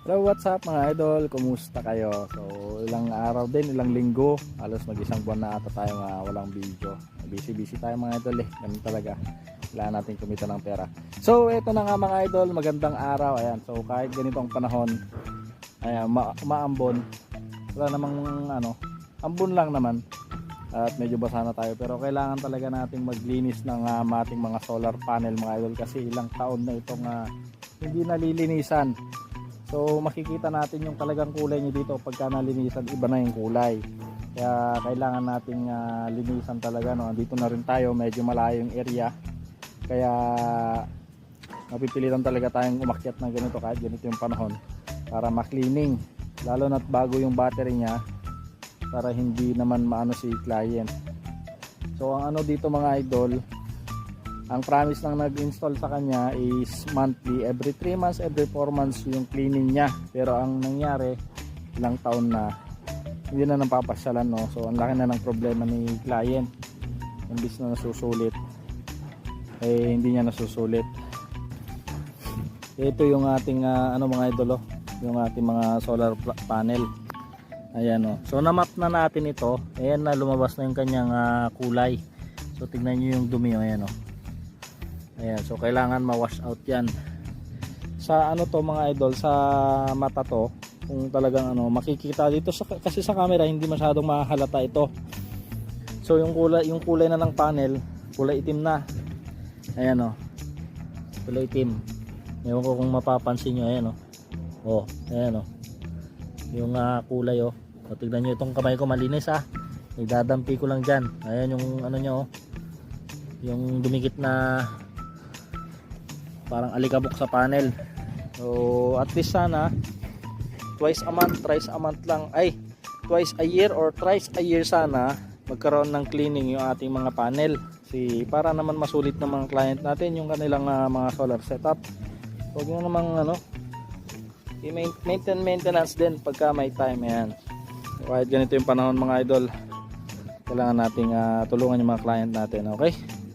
Hello, what's up mga idol? Kumusta kayo? So, ilang araw din, ilang linggo, halos mag-isang buwan na ata tayo walang video. Busy tayo mga idol eh. Ganun talaga. Kailangan natin kumita ng pera. So, eto na nga mga idol, magandang araw. Ayan. So, kahit ganito ang panahon, ayan, umaambon. Wala namang ambon lang naman. At medyo basa na tayo. Pero kailangan talaga nating maglinis ng ating mga solar panel mga idol. Kasi ilang taon na itong hindi nalilinisan. So makikita natin yung talagang kulay niya dito pagka nalinisan, iba na yung kulay. Kaya kailangan nating linisan talaga, no. Dito na rin tayo, medyo malayo yung area. Kaya mapipilitan talaga tayong umakyat ng ganito kahit ganito yung panahon para ma-cleaning. Lalo na't bago yung battery niya para hindi naman maano si client. So ang dito mga idol, ang promise ng nag-install sa kanya is monthly, every 3 months, every 4 months yung cleaning niya. Pero ang nangyari, ilang taon na hindi na napapasyalan, no. So ang laki na ng problema ni client. Imbis na nasusulit, eh hindi niya nasusulit. Ito yung ating mga idolo, yung ating mga solar panel. Ayan, oh. So na-map na natin ito. Ayan na, lumabas na yung kanyang kulay. So tignan nyo yung dumi, ayan, oh. Ayan, so kailangan ma-wash out yan. Sa to mga idol, sa mata to, kung talagang makikita dito kasi sa camera hindi masyadong mahalata ito. So yung kulay na ng panel, kulay itim na. Ayan, oh. Kulay itim. Ewan ko kung mapapansin nyo, ayan, oh. Oh, ayan, oh. Yung kulay, oh. O, tignan nyo itong kamay ko, malinis, idadampi ko lang dyan. Ayan yung nya, oh. Yung dumikit na parang alikabok sa panel. So at least sana twice a month, thrice a month lang, ay twice a year or thrice a year sana magkaroon ng cleaning yung ating mga panel. Para naman masulit ng mga client natin yung kanilang mga solar setup. Huwag nyo namang maintenance din pagka may time. Yan. So, kahit ganito yung panahon mga idol, kailangan nating tulungan yung mga client natin. Okay?